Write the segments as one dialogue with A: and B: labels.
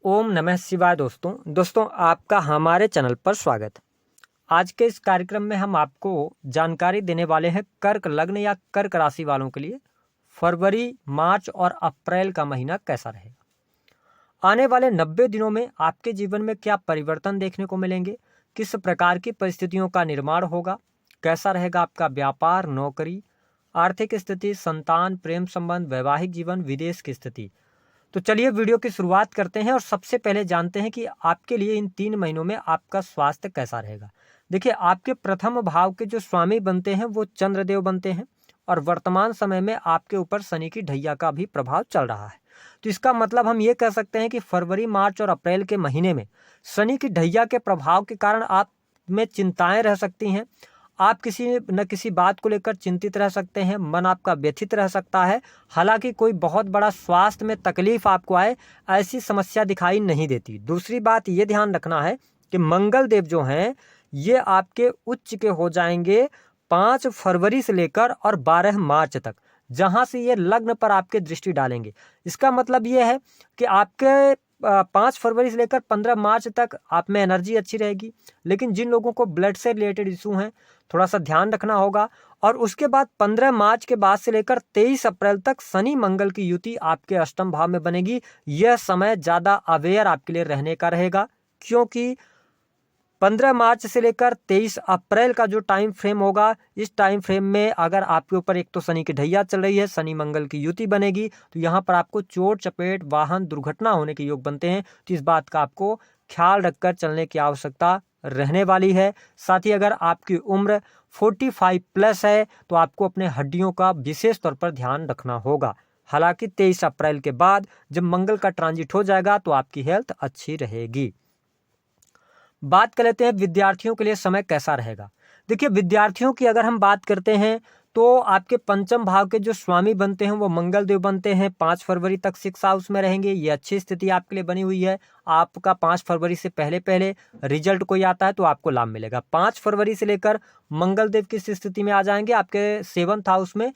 A: ओम नमः शिवाय। दोस्तों आपका हमारे चैनल पर स्वागत है। आज के इस कार्यक्रम में हम आपको जानकारी देने वाले हैं कर्क लग्न या कर्क राशि वालों के लिए फरवरी, मार्च और अप्रैल का महीना कैसा रहेगा। आने वाले 90 दिनों में आपके जीवन में क्या परिवर्तन देखने को मिलेंगे, किस प्रकार की परिस्थितियों का निर्माण होगा, कैसा रहेगा आपका व्यापार, नौकरी, आर्थिक स्थिति, संतान, प्रेम संबंध, वैवाहिक जीवन, विदेश की स्थिति। तो चलिए वीडियो की शुरुआत करते हैं और सबसे पहले जानते हैं कि आपके लिए इन 3 महीनों में आपका स्वास्थ्य कैसा रहेगा। देखिए, आपके प्रथम भाव के जो स्वामी बनते हैं वो चंद्रदेव बनते हैं और वर्तमान समय में आपके ऊपर शनि की ढैया का भी प्रभाव चल रहा है। तो इसका मतलब हम ये कह सकते हैं कि फरवरी, मार्च और अप्रैल के महीने में शनि की ढैया के प्रभाव के कारण आप में चिंताएं रह सकती हैं। आप किसी न किसी बात को लेकर चिंतित रह सकते हैं, मन आपका व्यथित रह सकता है। हालांकि कोई बहुत बड़ा स्वास्थ्य में तकलीफ आपको आए ऐसी समस्या दिखाई नहीं देती। दूसरी बात ये ध्यान रखना है कि मंगल देव जो हैं ये आपके उच्च के हो जाएंगे 5 फरवरी से लेकर और 12 मार्च तक, जहां से ये लग्न पर आपके दृष्टि डालेंगे। इसका मतलब ये है कि आपके 5 फरवरी से लेकर 15 मार्च तक आप में एनर्जी अच्छी रहेगी। लेकिन जिन लोगों को ब्लड से रिलेटेड इशू हैं थोड़ा सा ध्यान रखना होगा। और उसके बाद 15 मार्च के बाद से लेकर 23 अप्रैल तक शनि मंगल की युति आपके अष्टम भाव में बनेगी। यह समय ज़्यादा अवेयर आपके लिए रहने का रहेगा, क्योंकि 15 मार्च से लेकर 23 अप्रैल का जो टाइम फ्रेम होगा, इस टाइम फ्रेम में अगर आपके ऊपर एक तो शनि की ढैया चल रही है, शनि मंगल की युति बनेगी, तो यहाँ पर आपको चोट चपेट, वाहन दुर्घटना होने के योग बनते हैं। तो इस बात का आपको ख्याल रखकर चलने की आवश्यकता रहने वाली है। साथ ही अगर आपकी उम्र 45 प्लस है तो आपको अपने हड्डियों का विशेष तौर पर ध्यान रखना होगा। हालांकि 23 अप्रैल के बाद जब मंगल का ट्रांजिट हो जाएगा तो आपकी हेल्थ अच्छी रहेगी। बात कर लेते हैं विद्यार्थियों के लिए समय कैसा रहेगा। देखिए, विद्यार्थियों की अगर हम बात करते हैं तो आपके पंचम भाव के जो स्वामी बनते हैं वो मंगल देव बनते हैं। 5 फरवरी तक 6 हाउस में रहेंगे। ये अच्छी स्थिति आपके लिए बनी हुई है। आपका 5 फरवरी से पहले पहले रिजल्ट कोई आता है तो आपको लाभ मिलेगा। 5 फरवरी से लेकर मंगल देव किस स्थिति में आ जाएंगे, आपके 7th हाउस में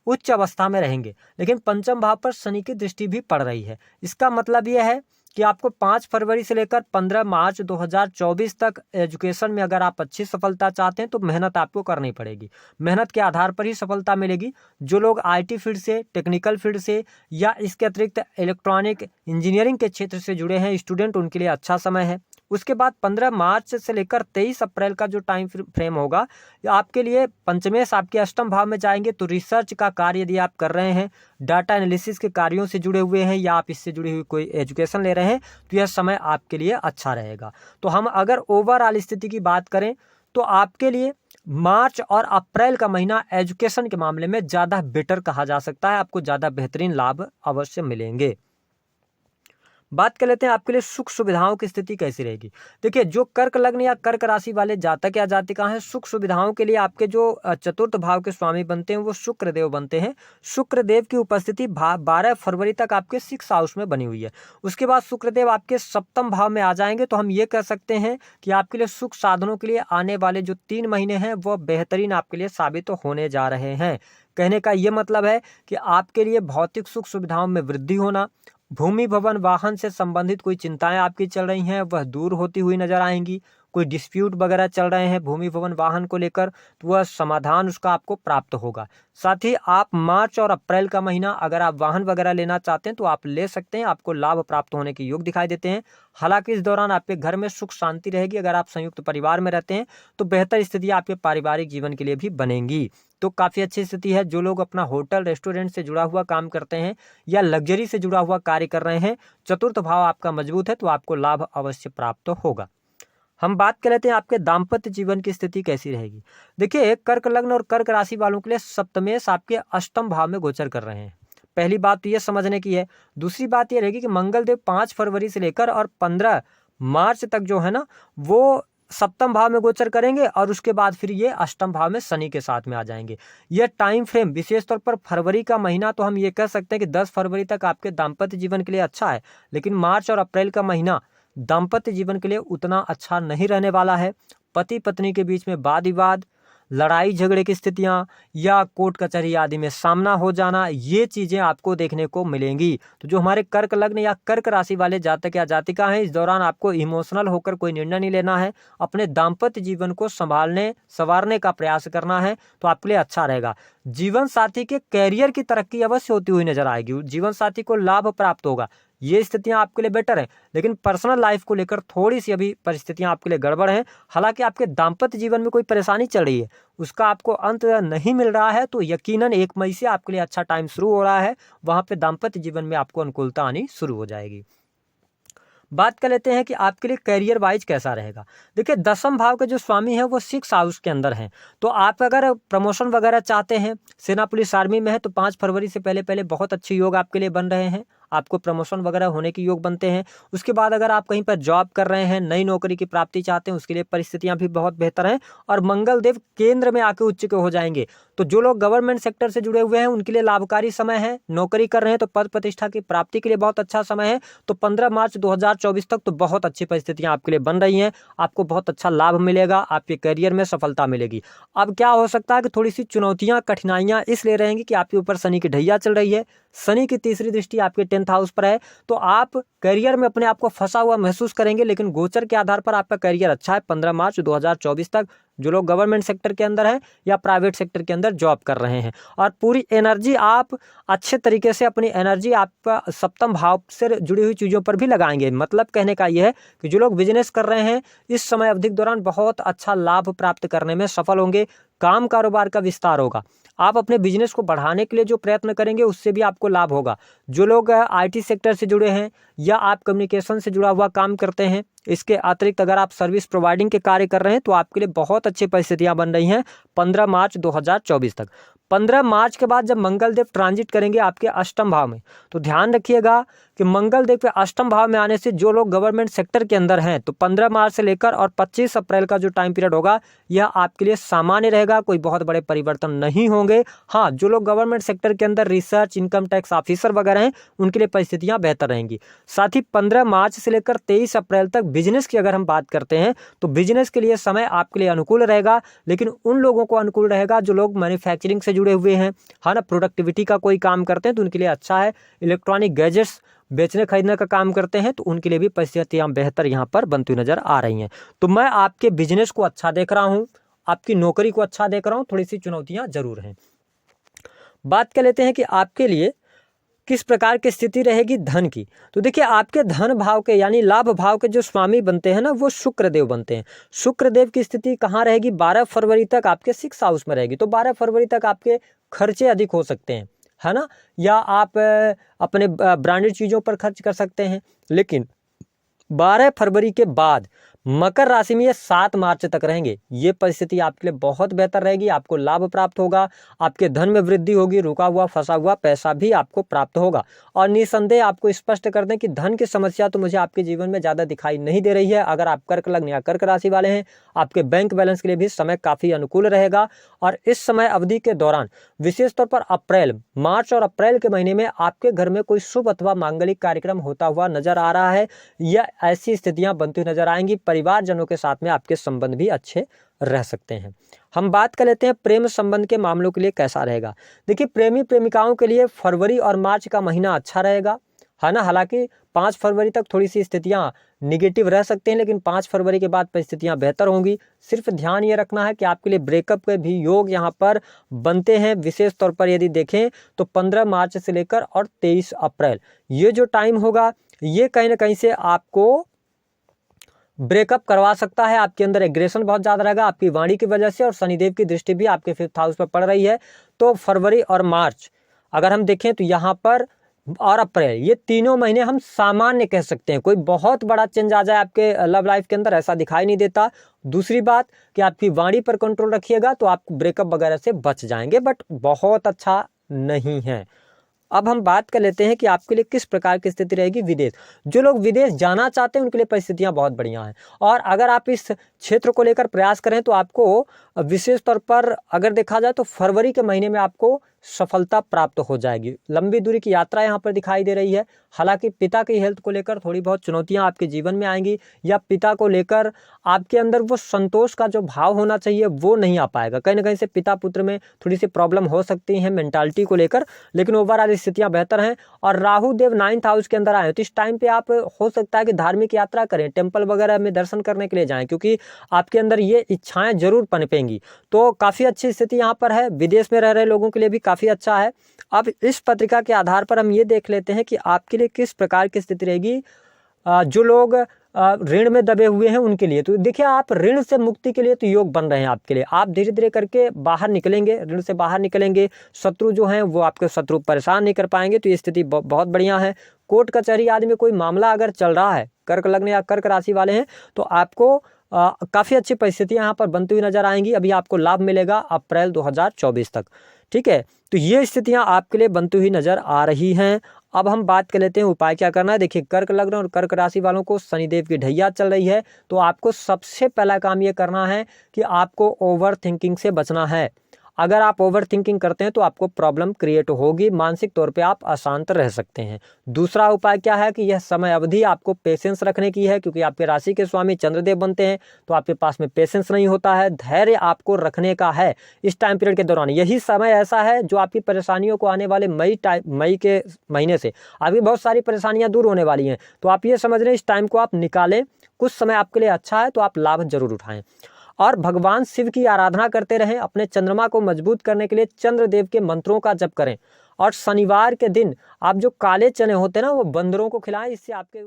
A: उच्च अवस्था में रहेंगे। लेकिन पंचम भाव पर शनि की दृष्टि भी पड़ रही है। इसका मतलब यह है कि आपको 5 फरवरी से लेकर 15 मार्च 2024 तक एजुकेशन में अगर आप अच्छी सफलता चाहते हैं तो मेहनत आपको करनी पड़ेगी। मेहनत के आधार पर ही सफलता मिलेगी। जो लोग आईटी फील्ड से, टेक्निकल फील्ड से या इसके अतिरिक्त इलेक्ट्रॉनिक इंजीनियरिंग के क्षेत्र से जुड़े हैं स्टूडेंट, उनके लिए अच्छा समय है। उसके बाद 15 मार्च से लेकर 23 अप्रैल का जो टाइम फ्रेम होगा आपके लिए पंचमेश आपके अष्टम भाव में जाएंगे। तो रिसर्च का कार्य यदि आप कर रहे हैं, डाटा एनालिसिस के कार्यों से जुड़े हुए हैं या आप इससे जुड़ी हुई कोई एजुकेशन ले रहे हैं तो यह समय आपके लिए अच्छा रहेगा। तो हम अगर ओवरऑल स्थिति की बात करें तो आपके लिए मार्च और अप्रैल का महीना एजुकेशन के मामले में ज़्यादा बेटर कहा जा सकता है। आपको ज़्यादा बेहतरीन लाभ अवश्य मिलेंगे। बात कर लेते हैं आपके लिए सुख सुविधाओं की स्थिति कैसी रहेगी। देखिए, जो कर्क लग्न या कर्क राशि वाले जातक या जातिका हैं, सुख सुविधाओं के लिए आपके जो चतुर्थ भाव के स्वामी बनते हैं वो शुक्र देव बनते हैं। शुक्र देव की उपस्थिति 12 फरवरी तक आपके 6 हाउस में बनी हुई है। उसके बाद शुक्र देव आपके सप्तम भाव में आ जाएंगे। तो हम ये कह सकते हैं कि आपके लिए सुख साधनों के लिए आने वाले जो 3 महीने हैं वह बेहतरीन आपके लिए साबित होने जा रहे हैं। कहने का ये मतलब है कि आपके लिए भौतिक सुख सुविधाओं में वृद्धि होना, भूमि भवन वाहन से संबंधित कोई चिंताएं आपकी चल रही हैं वह दूर होती हुई नजर आएंगी। कोई डिस्प्यूट वगैरह चल रहे हैं भूमि भवन वाहन को लेकर तो वह समाधान उसका आपको प्राप्त होगा। साथ ही आप मार्च और अप्रैल का महीना अगर आप वाहन वगैरह लेना चाहते हैं तो आप ले सकते हैं। आपको लाभ प्राप्त होने के योग दिखाई देते हैं। हालांकि इस दौरान आपके घर में सुख शांति रहेगी। अगर आप संयुक्त परिवार में रहते हैं तो बेहतर स्थिति आपके पारिवारिक जीवन के लिए भी बनेगी। तो काफ़ी अच्छी स्थिति है। जो लोग अपना होटल रेस्टोरेंट से जुड़ा हुआ काम करते हैं या लग्जरी से जुड़ा हुआ कार्य कर रहे हैं, चतुर्थ भाव आपका मजबूत है तो आपको लाभ अवश्य प्राप्त होगा। हम बात कर लेते हैं आपके दाम्पत्य जीवन की स्थिति कैसी रहेगी। देखिए, कर्क लग्न और कर्क राशि वालों के लिए सप्तमेश आपके अष्टम भाव में गोचर कर रहे हैं। पहली बात तो ये समझने की है। दूसरी बात ये रहेगी कि मंगल देव 5 फरवरी से लेकर और 15 मार्च तक जो है ना वो सप्तम भाव में गोचर करेंगे और उसके बाद फिर ये अष्टम भाव में शनि के साथ में आ जाएंगे। यह टाइम फ्रेम विशेष तौर पर फरवरी का महीना तो हम ये कह सकते हैं कि 10 फरवरी तक आपके दाम्पत्य जीवन के लिए अच्छा है। लेकिन मार्च और अप्रैल का महीना दाम्पत्य जीवन के लिए उतना अच्छा नहीं रहने वाला है। पति पत्नी के बीच में वाद विवाद, लड़ाई झगड़े की स्थितियां या कोर्ट कचहरी आदि में सामना हो जाना, ये चीज़ें आपको देखने को मिलेंगी। तो जो हमारे कर्क लग्न या कर्क राशि वाले जातक या जातिका हैं, इस दौरान आपको इमोशनल होकर कोई निर्णय नहीं लेना है, अपने दाम्पत्य जीवन को संवारने का प्रयास करना है, तो आपके लिए अच्छा रहेगा। जीवन साथी के कैरियर की तरक्की अवश्य होती हुई नजर आएगी, जीवन साथी को लाभ प्राप्त होगा, ये स्थितियां आपके लिए बेटर हैं। लेकिन पर्सनल लाइफ को लेकर थोड़ी सी अभी परिस्थितियां आपके लिए गड़बड़ हैं। हालांकि आपके दाम्पत्य जीवन में कोई परेशानी चल रही है, उसका आपको अंत नहीं मिल रहा है, तो यकीनन 1 मई से आपके लिए अच्छा टाइम शुरू हो रहा है, वहां पे दाम्पत्य जीवन में आपको अनुकूलता आनी शुरू हो जाएगी। बात कर लेते हैं कि आपके लिए करियर वाइज कैसा रहेगा। देखिए, 10वें भाव के जो स्वामी हैं वो 6 हाउस के अंदर हैं, तो आप अगर प्रमोशन वगैरह चाहते हैं, सेना पुलिस आर्मी में है, तो 5 फरवरी से पहले पहले बहुत अच्छे योग आपके लिए बन रहे हैं, आपको प्रमोशन वगैरह होने के योग बनते हैं। उसके बाद अगर आप कहीं पर जॉब कर रहे हैं, नई नौकरी की प्राप्ति चाहते हैं, उसके लिए परिस्थितियां भी बहुत बेहतर हैं, और मंगल देव केंद्र में आके उच्च के हो जाएंगे। तो जो लोग गवर्नमेंट सेक्टर से जुड़े हुए हैं उनके लिए लाभकारी समय है, नौकरी कर रहे हैं तो पद प्रतिष्ठा की प्राप्ति के लिए बहुत अच्छा समय है। तो 15 मार्च 2024 तक तो बहुत अच्छी परिस्थितियां आपके लिए बन रही हैं, आपको बहुत अच्छा लाभ मिलेगा, आपके करियर में सफलता मिलेगी। अब क्या हो सकता है कि थोड़ी सी चुनौतियां कठिनाइयां इसलिए रहेंगी कि आपके ऊपर शनि की ढैया चल रही है, शनि की तीसरी दृष्टि आपके 10th हाउस पर है, तो आप करियर में अपने आप को फंसा हुआ महसूस करेंगे। लेकिन गोचर के आधार पर आपका करियर अच्छा है 15 मार्च 2024 तक, जो लोग गवर्नमेंट सेक्टर के अंदर हैं या प्राइवेट सेक्टर के अंदर जॉब कर रहे हैं, और पूरी एनर्जी आप अच्छे तरीके से अपनी एनर्जी आपका 7वें भाव से जुड़ी हुई चीज़ों पर भी लगाएंगे। मतलब कहने का यह है कि जो लोग बिजनेस कर रहे हैं इस समय अवधि के दौरान बहुत अच्छा लाभ प्राप्त करने में सफल होंगे, काम कारोबार का विस्तार होगा, आप अपने बिजनेस को बढ़ाने के लिए जो प्रयत्न करेंगे उससे भी आपको लाभ होगा। जो लोग आईटी सेक्टर से जुड़े हैं या आप कम्युनिकेशन से जुड़ा हुआ काम करते हैं, इसके अतिरिक्त अगर आप सर्विस प्रोवाइडिंग के कार्य कर रहे हैं, तो आपके लिए बहुत अच्छी परिस्थितियां बन रही हैं 15 मार्च 2024 तक। 15 मार्च के बाद जब मंगल देव ट्रांजिट करेंगे आपके 8वें भाव में, तो ध्यान रखिएगा कि मंगल देव के 8वें भाव में आने से जो लोग गवर्नमेंट सेक्टर के अंदर हैं, तो 15 मार्च से लेकर और 25 अप्रैल का जो टाइम पीरियड होगा यह आपके लिए सामान्य रहेगा, कोई बहुत बड़े परिवर्तन नहीं होंगे। हाँ, जो लोग गवर्नमेंट सेक्टर के अंदर रिसर्च, इनकम टैक्स ऑफिसर वगैरह हैं, उनके लिए परिस्थितियां बेहतर रहेंगी। साथ ही 15 मार्च से लेकर 23 अप्रैल तक बिजनेस की अगर हम बात करते हैं, तो बिजनेस के लिए समय आपके लिए अनुकूल रहेगा, लेकिन उन लोगों को अनुकूल रहेगा जो लोग मैन्युफैक्चरिंग से जुड़े हुए हैं, हाँ ना, प्रोडक्टिविटी का कोई काम करते हैं तो उनके लिए अच्छा है। इलेक्ट्रॉनिक गैजेट्स बेचने खरीदने का काम करते हैं तो उनके लिए भी परिस्थितियां बेहतर यहाँ पर बनती हुई नजर आ रही हैं। तो मैं आपके बिजनेस को अच्छा देख रहा हूँ, आपकी नौकरी को अच्छा देख रहा हूँ, थोड़ी सी चुनौतियां जरूर हैं। बात कर लेते हैं कि आपके लिए किस प्रकार की स्थिति रहेगी धन की। तो देखिए, आपके धन भाव के यानी लाभ भाव के जो स्वामी बनते हैं ना, वो शुक्र देव बनते हैं। शुक्र देव की स्थिति कहाँ रहेगी? 12 फरवरी तक आपके 6 हाउस में रहेगी। तो 12 फरवरी तक आपके खर्चे अधिक हो सकते हैं, है ना, या आप अपने ब्रांडेड चीज़ों पर खर्च कर सकते हैं। लेकिन 12 फरवरी के बाद मकर राशि में ये 7 मार्च तक रहेंगे, ये परिस्थिति आपके लिए बहुत बेहतर रहेगी, आपको लाभ प्राप्त होगा, आपके धन में वृद्धि होगी, रुका हुआ फंसा हुआ पैसा भी आपको प्राप्त होगा। और निसंदेह आपको स्पष्ट कर दें कि धन की समस्या तो मुझे आपके जीवन में ज़्यादा दिखाई नहीं दे रही है। अगर आप कर्क लग्न या कर्क राशि वाले हैं, आपके बैंक बैलेंस के लिए भी समय काफ़ी अनुकूल रहेगा। और इस समय अवधि के दौरान विशेष तौर पर मार्च और अप्रैल के महीने में आपके घर में कोई शुभ अथवा मांगलिक कार्यक्रम होता हुआ नजर आ रहा है, या ऐसी स्थितियां बनती नजर आएंगी। परिवारजनों के साथ में आपके संबंध भी अच्छे रह सकते हैं। हम बात कर लेते हैं प्रेम संबंध के मामलों के लिए कैसा रहेगा। देखिए, प्रेमी प्रेमिकाओं के लिए फरवरी और मार्च का महीना अच्छा रहेगा, है ना। हालांकि 5 फरवरी तक थोड़ी सी स्थितियां निगेटिव रह सकते हैं, लेकिन 5 फरवरी के बाद परिस्थितियां बेहतर होंगी। सिर्फ ध्यान ये रखना है कि आपके लिए ब्रेकअप के भी योग यहाँ पर बनते हैं। विशेष तौर पर यदि देखें तो 15 मार्च से लेकर और 23 अप्रैल ये जो टाइम होगा, ये कहीं ना कहीं से आपको ब्रेकअप करवा सकता है। आपके अंदर एग्रेशन बहुत ज़्यादा रहेगा आपकी वाणी की वजह से, और शनिदेव की दृष्टि भी आपके 5th हाउस पर पड़ रही है। तो फरवरी और मार्च अगर हम देखें तो यहाँ पर और अप्रैल, ये तीनों महीने हम सामान्य कह सकते हैं। कोई बहुत बड़ा चेंज आ जाए आपके लव लाइफ के अंदर, ऐसा दिखाई नहीं देता। दूसरी बात कि आपकी वाणी पर कंट्रोल रखिएगा तो आप ब्रेकअप वगैरह से बच जाएंगे, बट बहुत अच्छा नहीं है। अब हम बात कर लेते हैं कि आपके लिए किस प्रकार की स्थिति रहेगी विदेश। जो लोग विदेश जाना चाहते हैं उनके लिए परिस्थितियां बहुत बढ़िया हैं, और अगर आप इस क्षेत्र को लेकर प्रयास करें तो आपको विशेष तौर पर अगर देखा जाए तो फरवरी के महीने में आपको सफलता प्राप्त हो जाएगी। लंबी दूरी की यात्रा यहाँ पर दिखाई दे रही है। हालांकि पिता की हेल्थ को लेकर थोड़ी बहुत चुनौतियाँ आपके जीवन में आएंगी, या पिता को लेकर आपके अंदर वो संतोष का जो भाव होना चाहिए वो नहीं आ पाएगा। कहीं ना कहीं से पिता पुत्र में थोड़ी सी प्रॉब्लम हो सकती है मेंटालिटी को लेकर, लेकिन ओवरऑल स्थितियाँ बेहतर हैं। और राहु देव 9th हाउस के अंदर आए तो इस टाइम पे आप हो सकता है कि धार्मिक यात्रा करें, टेम्पल वगैरह में दर्शन करने के लिए जाएं, क्योंकि आपके अंदर ये इच्छाएं जरूर पनपेंगी। तो काफ़ी अच्छी स्थिति यहाँ पर है। विदेश में रह रहे लोगों के लिए भी काफ़ी अच्छा है। अब इस पत्रिका के आधार पर हम ये देख लेते हैं कि आपके लिए किस प्रकार की स्थिति रहेगी। जो लोग ऋण में दबे हुए हैं उनके लिए तो देखिए, आप ऋण से मुक्ति के लिए तो योग बन रहे हैं आपके लिए। आप धीरे धीरे करके बाहर निकलेंगे, ऋण से बाहर निकलेंगे। शत्रु जो हैं वो आपके शत्रु परेशान नहीं कर पाएंगे, तो ये स्थिति बहुत बढ़िया है। कोर्ट कचहरी आदि में कोई मामला अगर चल रहा है, कर्क लग्न या कर्क राशि वाले हैं, तो आपको काफ़ी अच्छी परिस्थितियाँ यहाँ पर बनती हुई नजर आएंगी। अभी आपको लाभ मिलेगा अप्रैल 2024 तक। ठीक है, तो ये स्थितियाँ आपके लिए बनती हुई नजर आ रही हैं। अब हम बात कर लेते हैं उपाय क्या करना है। देखिए, कर्क लग्न और कर्क राशि वालों को शनिदेव की ढैया चल रही है, तो आपको सबसे पहला काम ये करना है कि आपको ओवर थिंकिंग से बचना है। अगर आप ओवर थिंकिंग करते हैं तो आपको प्रॉब्लम क्रिएट होगी, मानसिक तौर पे आप अशांत रह सकते हैं। दूसरा उपाय क्या है कि यह समय अवधि आपको पेशेंस रखने की है, क्योंकि आपके राशि के स्वामी चंद्रदेव बनते हैं, तो आपके पास में पेशेंस नहीं होता है। धैर्य आपको रखने का है इस टाइम पीरियड के दौरान। यही समय ऐसा है जो आपकी परेशानियों को आने वाले मई के महीने से आपकी बहुत सारी परेशानियां दूर होने वाली हैं। तो आप ये समझ रहे हैं, इस टाइम को आप निकालें, कुछ समय आपके लिए अच्छा है, तो आप लाभ जरूर उठाएं। और भगवान शिव की आराधना करते रहें। अपने चंद्रमा को मजबूत करने के लिए चंद्रदेव के मंत्रों का जप करें। और शनिवार के दिन आप जो काले चने होते हैं ना, वो बंदरों को खिलाएं, इससे आपके